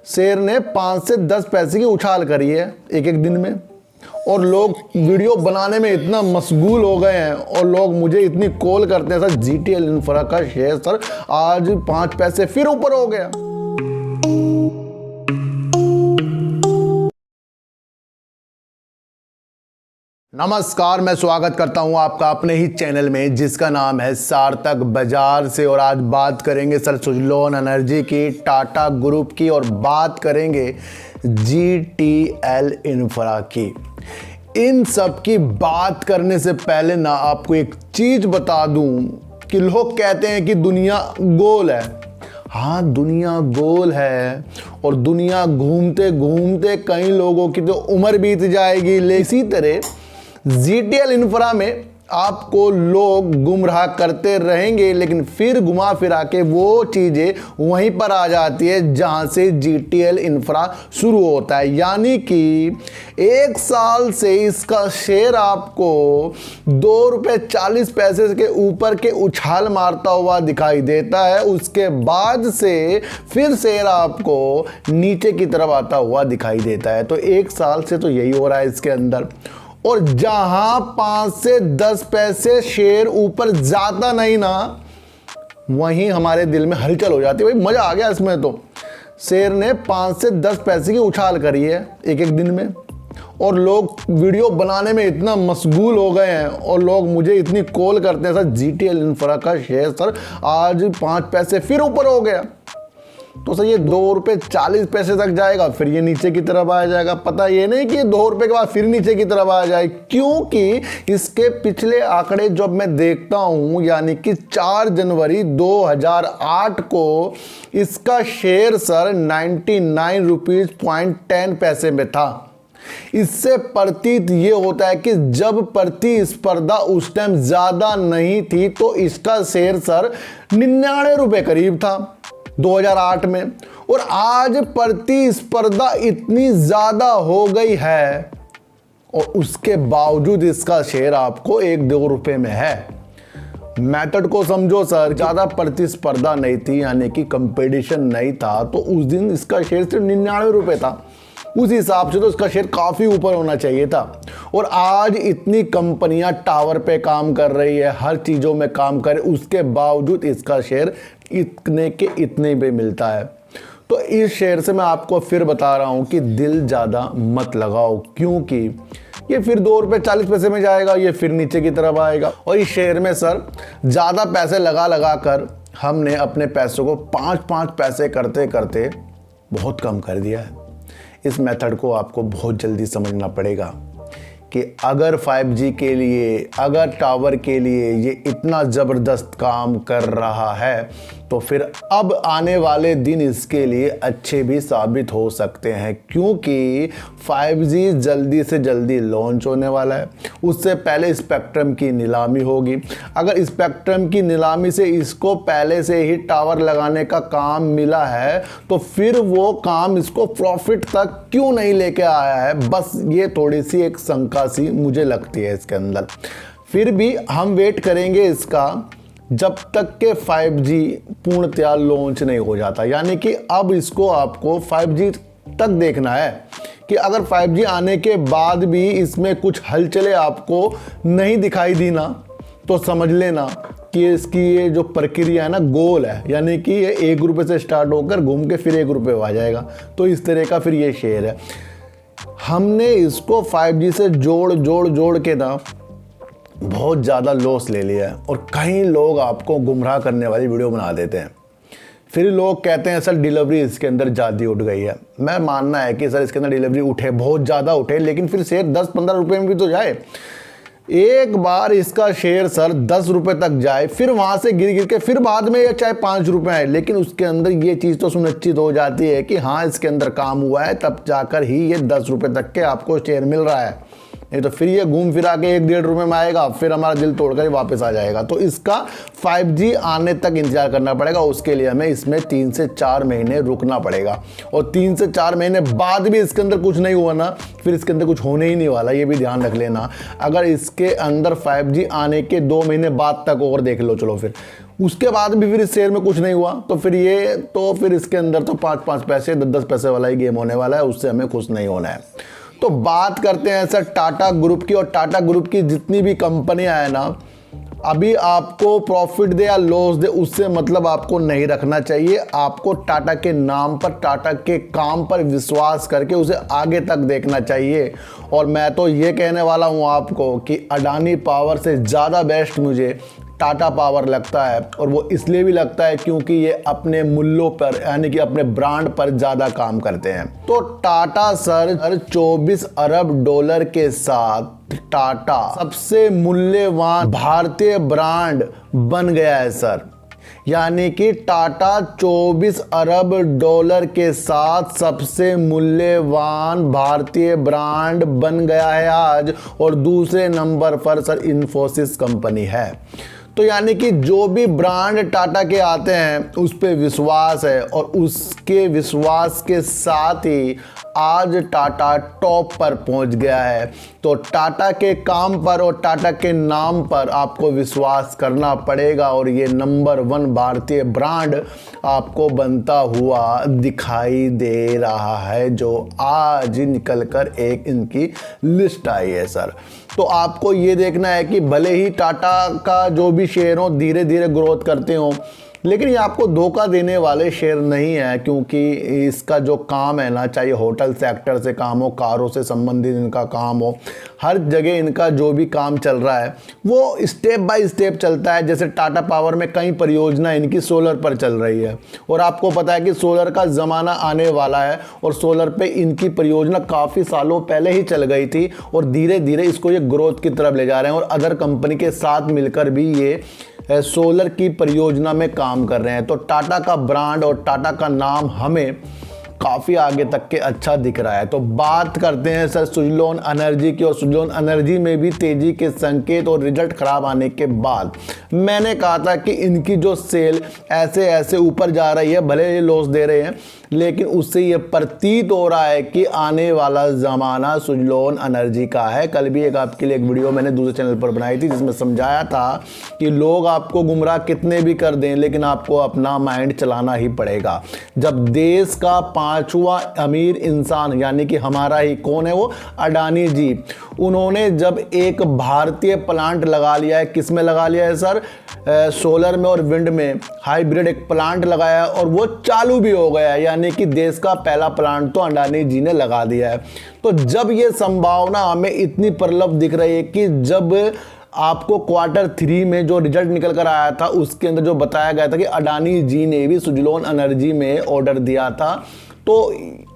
शेर ने 5 से 10 पैसे की उछाल करी है एक एक दिन में, और लोग वीडियो बनाने में इतना मशगूल हो गए हैं और लोग मुझे इतनी कॉल करते हैं, सर GTL इंफ्रा का शेयर सर आज 5 पैसे फिर ऊपर हो गया। नमस्कार, मैं स्वागत करता हूं आपका अपने ही चैनल में जिसका नाम है सार्थक बाजार से। और आज बात करेंगे सर सुज़लोन एनर्जी की, टाटा ग्रुप की, और बात करेंगे GTL इंफ्रा की। इन सब की बात करने से पहले ना आपको एक चीज़ बता दूं कि लोग कहते हैं कि दुनिया गोल है। हाँ, दुनिया गोल है और दुनिया घूमते घूमते कई लोगों की तो उम्र बीत जाएगी। इसी तरह GTL इंफ्रा में आपको लोग गुमराह करते रहेंगे, लेकिन फिर घुमा फिरा के वो चीज़ें वहीं पर आ जाती है जहां से GTL इंफ्रा शुरू होता है। यानी कि 1 साल से इसका शेयर आपको ₹2.40 के ऊपर के उछाल मारता हुआ दिखाई देता है। उसके बाद से फिर शेयर आपको नीचे की तरफ आता हुआ दिखाई देता है। तो 1 साल से तो यही हो रहा है इसके अंदर। और जहां 5 से 10 पैसे शेयर ऊपर जाता नहीं ना, वहीं हमारे दिल में हलचल हो जाती है। भाई मजा आ गया इसमें। तो शेयर ने 5 से 10 पैसे की उछाल करी है एक एक दिन में, और लोग वीडियो बनाने में इतना मशगूल हो गए हैं और लोग मुझे इतनी कॉल करते हैं, सर GTL इंफ्रा का शेयर सर आज 5 पैसे फिर ऊपर हो गया। तो सर ये ₹2.40 तक जाएगा, फिर ये नीचे की तरफ आ जाएगा। पता ये नहीं कि ₹2 के बाद फिर नीचे की तरफ आ जाए, क्योंकि इसके पिछले आंकड़े जब मैं देखता हूं, यानी कि 4 जनवरी 2008 को इसका शेयर सर 99 रुपीज़ 10 पैसे में था। इससे प्रतीत ये होता है कि जब प्रतिस्पर्धा उस टाइम ज़्यादा नहीं थी तो इसका शेयर सर 99 रुपये करीब था 2008 में। और आज प्रतिस्पर्धा इतनी ज़्यादा हो गई है और उसके बावजूद इसका शेयर आपको 1-2 रुपये में है। मेथड को समझो सर, ज़्यादा प्रतिस्पर्धा नहीं थी, यानी कि कंपटीशन नहीं था, तो उस दिन इसका शेयर सिर्फ 99 रुपये था। उस हिसाब से तो इसका शेयर काफ़ी ऊपर होना चाहिए था। और आज इतनी कंपनियां टावर पे काम कर रही है, हर चीज़ों में काम कर, उसके बावजूद इसका शेयर इतने के इतने पे मिलता है। तो इस शेयर से मैं आपको फिर बता रहा हूं कि दिल ज़्यादा मत लगाओ, क्योंकि ये फिर ₹2.40 में जाएगा, ये फिर नीचे की तरफ आएगा। और इस शेयर में सर ज़्यादा पैसे लगा कर हमने अपने पैसों को 5-5 पैसे करते करते बहुत कम कर दिया है। इस मेथड को आपको बहुत जल्दी समझना पड़ेगा कि अगर 5G के लिए, अगर टावर के लिए ये इतना ज़बरदस्त काम कर रहा है, तो फिर अब आने वाले दिन इसके लिए अच्छे भी साबित हो सकते हैं, क्योंकि 5G जल्दी से जल्दी लॉन्च होने वाला है। उससे पहले स्पेक्ट्रम की नीलामी होगी। अगर स्पेक्ट्रम की नीलामी से इसको पहले से ही टावर लगाने का काम मिला है, तो फिर वो काम इसको प्रॉफिट तक क्यों नहीं लेके आया है, बस ये थोड़ी सी एक शंका सी मुझे लगती है इसके अंदर। फिर भी हम वेट करेंगे इसका जब तक के 5G पूर्णतया लॉन्च नहीं हो जाता। यानी कि अब इसको आपको 5G तक देखना है कि अगर 5G आने के बाद भी इसमें कुछ हलचलें आपको नहीं दिखाई दी ना, तो समझ लेना कि इसकी ये जो प्रक्रिया है ना गोल है। यानी कि ये 1 रुपये से स्टार्ट होकर घूम के फिर 1 रुपये आ जाएगा। तो इस तरह का फिर ये शेयर है। हमने इसको 5G से जोड़ के ना बहुत ज़्यादा लॉस ले लिया है। और कई लोग आपको गुमराह करने वाली वीडियो बना देते हैं। फिर लोग कहते हैं सर डिलीवरी इसके अंदर ज़्यादा उठ गई है। मैं मानना है कि सर इसके अंदर डिलीवरी उठे, बहुत ज़्यादा उठे, लेकिन फिर शेयर 10-15 रुपये में भी तो जाए। एक बार इसका शेयर सर 10 रुपये तक जाए, फिर वहाँ से गिर के फिर बाद में ये चाहे 5 रुपये आए, लेकिन उसके अंदर ये चीज़ तो सुनिश्चित हो जाती है कि हाँ इसके अंदर काम हुआ है, तब जाकर ही ये 10 रुपये तक के आपको शेयर मिल रहा है। नहीं तो फिर ये घूम फिरा के 1-1.5 रुपये में आएगा, फिर हमारा दिल तोड़कर वापस आ जाएगा। तो इसका 5G आने तक इंतजार करना पड़ेगा। उसके लिए हमें इसमें 3 से 4 महीने रुकना पड़ेगा। और 3 से 4 महीने बाद भी इसके अंदर कुछ नहीं हुआ ना, फिर इसके अंदर कुछ होने ही नहीं वाला, ये भी ध्यान रख लेना। अगर इसके अंदर 5G आने के 2 महीने बाद तक और देख लो, चलो फिर उसके बाद भी फिर इस शेयर में कुछ नहीं हुआ, तो फिर इसके अंदर तो 5-5 पैसे 10-10 पैसे वाला ही गेम होने वाला है, उससे हमें खुश नहीं होना है। तो बात करते हैं सर टाटा ग्रुप की, और टाटा ग्रुप की जितनी भी कंपनियां हैं ना, अभी आपको प्रॉफिट दे या लॉस दे उससे मतलब आपको नहीं रखना चाहिए। आपको टाटा के नाम पर, टाटा के काम पर विश्वास करके उसे आगे तक देखना चाहिए। और मैं तो ये कहने वाला हूँ आपको कि अडानी पावर से ज़्यादा बेस्ट मुझे टाटा पावर लगता है, और वो इसलिए भी लगता है क्योंकि ये अपने मूल्यों पर यानी कि अपने ब्रांड पर ज़्यादा काम करते हैं। तो टाटा सर 24 अरब डॉलर के साथ टाटा सबसे मूल्यवान भारतीय ब्रांड बन गया है सर। यानी कि टाटा 24 अरब डॉलर के साथ सबसे मूल्यवान भारतीय ब्रांड बन गया है आज, और दूसरे नंबर पर सर इन्फोसिस कंपनी है। तो यानी कि जो भी ब्रांड टाटा के आते हैं उस पे विश्वास है, और उसके विश्वास के साथ ही आज टाटा टॉप पर पहुंच गया है। तो टाटा के काम पर और टाटा के नाम पर आपको विश्वास करना पड़ेगा, और ये नंबर 1 भारतीय ब्रांड आपको बनता हुआ दिखाई दे रहा है, जो आज निकल कर एक इनकी लिस्ट आई है सर। तो आपको ये देखना है कि भले ही टाटा का जो भी शेयर हो धीरे धीरे ग्रोथ करते हो, लेकिन ये आपको धोखा देने वाले शेयर नहीं है, क्योंकि इसका जो काम है ना, चाहे होटल सेक्टर से काम हो, कारों से संबंधित इनका काम हो, हर जगह इनका जो भी काम चल रहा है वो स्टेप बाय स्टेप चलता है। जैसे टाटा पावर में कई परियोजना इनकी सोलर पर चल रही है, और आपको पता है कि सोलर का ज़माना आने वाला है, और सोलर पे इनकी परियोजना काफ़ी सालों पहले ही चल गई थी, और धीरे धीरे इसको ये ग्रोथ की तरफ ले जा रहे हैं, और अदर कंपनी के साथ मिलकर भी ये सोलर की परियोजना में काम कर रहे हैं। तो टाटा का ब्रांड और टाटा का नाम हमें काफ़ी आगे तक के अच्छा दिख रहा है। तो बात करते हैं सर सुजलोन एनर्जी की, और सुजलोन एनर्जी में भी तेज़ी के संकेत और रिजल्ट खराब आने के बाद मैंने कहा था कि इनकी जो सेल ऐसे ऐसे ऊपर जा रही है, भले ये लॉस दे रहे हैं, लेकिन उससे ये प्रतीत हो रहा है कि आने वाला ज़माना सुजलोन एनर्जी का है। कल भी एक आपके लिए एक वीडियो मैंने दूसरे चैनल पर बनाई थी, जिसमें समझाया था कि लोग आपको गुमराह कितने भी कर दें, लेकिन आपको अपना माइंड चलाना ही पड़ेगा। जब देश का 5वां अमीर इंसान यानी कि हमारा ही, कौन है वो, अडानी जी, उन्होंने जब एक भारतीय प्लांट लगा लिया है, किस में लगा लिया है सर, सोलर में और विंड में हाइब्रिड एक प्लांट लगाया, और वो चालू भी हो गया है, यानी कि देश का पहला प्लांट तो अडानी जी ने लगा दिया है। तो जब ये संभावना हमें इतनी प्रबल दिख रही है कि जब आपको Q3 में जो रिजल्ट निकल कर आया था उसके अंदर जो बताया गया था कि अडानी जी ने भी सुजलोन एनर्जी में ऑर्डर दिया था, तो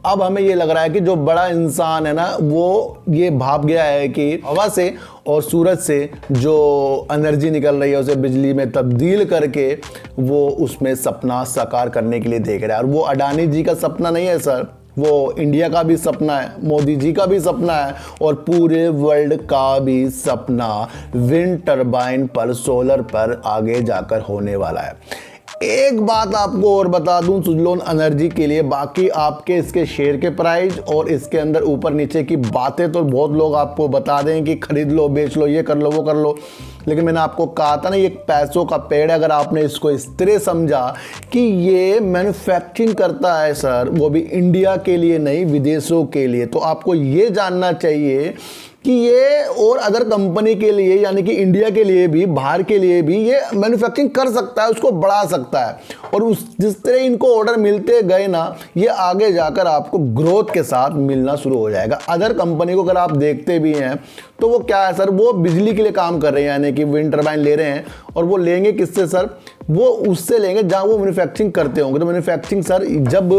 अब हमें ये लग रहा है कि जो बड़ा इंसान है ना, वो ये भाप गया है कि हवा से और सूरज से जो एनर्जी निकल रही है उसे बिजली में तब्दील करके वो उसमें सपना साकार करने के लिए देख रहा है। और वो अडानी जी का सपना नहीं है सर, वो इंडिया का भी सपना है, मोदी जी का भी सपना है, और पूरे वर्ल्ड का भी सपना विंड टरबाइन पर, सोलर पर आगे जाकर होने वाला है। एक बात आपको और बता दूं सुजलोन एनर्जी के लिए, बाकी आपके इसके शेयर के प्राइस और इसके अंदर ऊपर नीचे की बातें तो बहुत लोग आपको बता दें कि खरीद लो, बेच लो, ये कर लो, वो कर लो, लेकिन मैंने आपको कहा था ना, ये पैसों का पेड़ है। अगर आपने इसको इस तरह समझा कि ये मैन्युफैक्चरिंग करता है सर, वो भी इंडिया के लिए नहीं, विदेशों के लिए, तो आपको ये जानना चाहिए कि ये और अदर कंपनी के लिए यानी कि इंडिया के लिए भी, बाहर के लिए भी ये मैन्युफैक्चरिंग कर सकता है, उसको बढ़ा सकता है। और उस जिस तरह इनको ऑर्डर मिलते गए ना, ये आगे जाकर आपको ग्रोथ के साथ मिलना शुरू हो जाएगा। अदर कंपनी को अगर आप देखते भी हैं तो वो क्या है सर, वो बिजली के लिए काम कर रहे हैं, यानी कि विंड टरबाइन ले रहे हैं, और वो लेंगे किससे सर, वो उससे लेंगे जहाँ वो मैन्युफैक्चरिंग करते होंगे। तो मैन्युफैक्चरिंग सर जब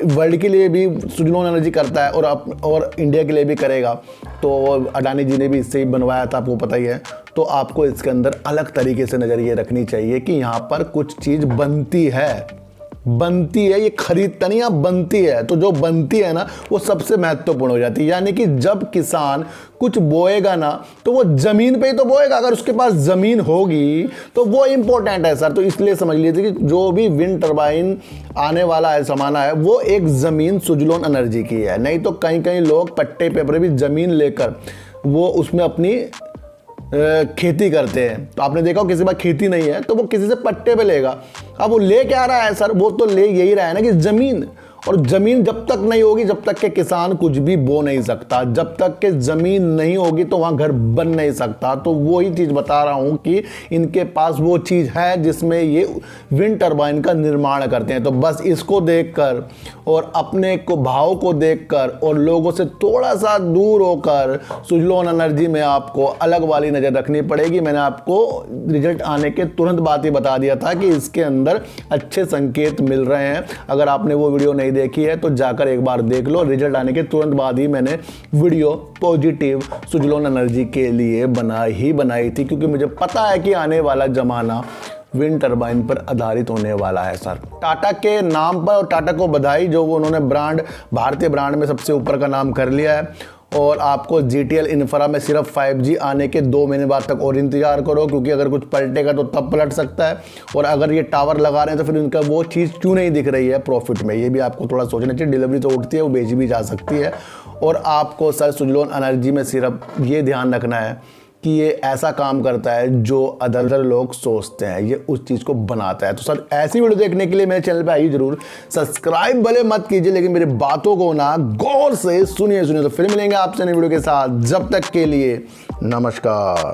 वर्ल्ड के लिए भी सुजलोन एनर्जी करता है और इंडिया के लिए भी करेगा, तो अडानी जी ने भी इससे ही बनवाया था, आपको पता ही है। तो आपको इसके अंदर अलग तरीके से नज़र ये रखनी चाहिए कि यहाँ पर कुछ चीज़ बनती है, ये खरीदता नहीं, यहाँ बनती है। तो जो बनती है ना, वो सबसे महत्वपूर्ण हो जाती है। यानी कि जब किसान कुछ बोएगा ना, तो वो ज़मीन पे ही तो बोएगा, अगर उसके पास ज़मीन होगी तो वो इंपॉर्टेंट है सर। तो इसलिए समझ लीजिए कि जो भी विंड टरबाइन आने वाला है, समाना है, वो एक ज़मीन सुजलोन एनर्जी की है। नहीं तो कहीं कहीं लोग पट्टे पे भी ज़मीन लेकर वो उसमें अपनी खेती करते हैं। तो आपने देखा हो किसी के पास खेती नहीं है तो वो किसी से पट्टे पे लेगा। अब वो ले क्या रहा है सर, वो तो ले यही रहा है ना कि ज़मीन, और ज़मीन जब तक नहीं होगी जब तक के किसान कुछ भी बो नहीं सकता, जब तक के ज़मीन नहीं होगी तो वहाँ घर बन नहीं सकता। तो वही चीज़ बता रहा हूँ कि इनके पास वो चीज़ है जिसमें ये विंड टर्बाइन का निर्माण करते हैं। तो बस इसको देखकर और अपने को भाव को देखकर और लोगों से थोड़ा सा दूर होकर सुजलोन एनर्जी में आपको अलग वाली नज़र रखनी पड़ेगी। मैंने आपको रिजल्ट आने के तुरंत बाद ही बता दिया था कि इसके अंदर अच्छे संकेत मिल रहे हैं। अगर आपने वो वीडियो नहीं देखी है तो जाकर एक बार देख लो। रिजल्ट आने के तुरंत बाद ही मैंने वीडियो पॉजिटिव सुजलोन एनर्जी के लिए बनाई थी, क्योंकि मुझे पता है कि आने वाला जमाना विंड टर्बाइन पर आधारित होने वाला है सर। टाटा के नाम पर, और टाटा को बधाई जो वो उन्होंने ब्रांड, भारतीय ब्रांड में सबसे ऊपर का नाम कर लिया है। और आपको GTL इंफ्रा में सिर्फ 5G आने के 2 महीने बाद तक और इंतजार करो, क्योंकि अगर कुछ पलटेगा तो तब पलट सकता है। और अगर ये टावर लगा रहे हैं तो फिर उनका वो चीज़ क्यों नहीं दिख रही है प्रॉफिट में, ये भी आपको थोड़ा सोचना चाहिए। डिलीवरी तो उठती है, वो बेची भी जा सकती है। और आपको सर सुजलोन एनर्जी में सिर्फ ये ध्यान रखना है कि ये ऐसा काम करता है जो अदर लोग सोचते हैं, ये उस चीज़ को बनाता है। तो सर ऐसी वीडियो देखने के लिए मेरे चैनल पे आइए जरूर, सब्सक्राइब भले मत कीजिए लेकिन मेरी बातों को ना गौर से सुनिए। तो फिर मिलेंगे आपसे नई वीडियो के साथ, जब तक के लिए नमस्कार।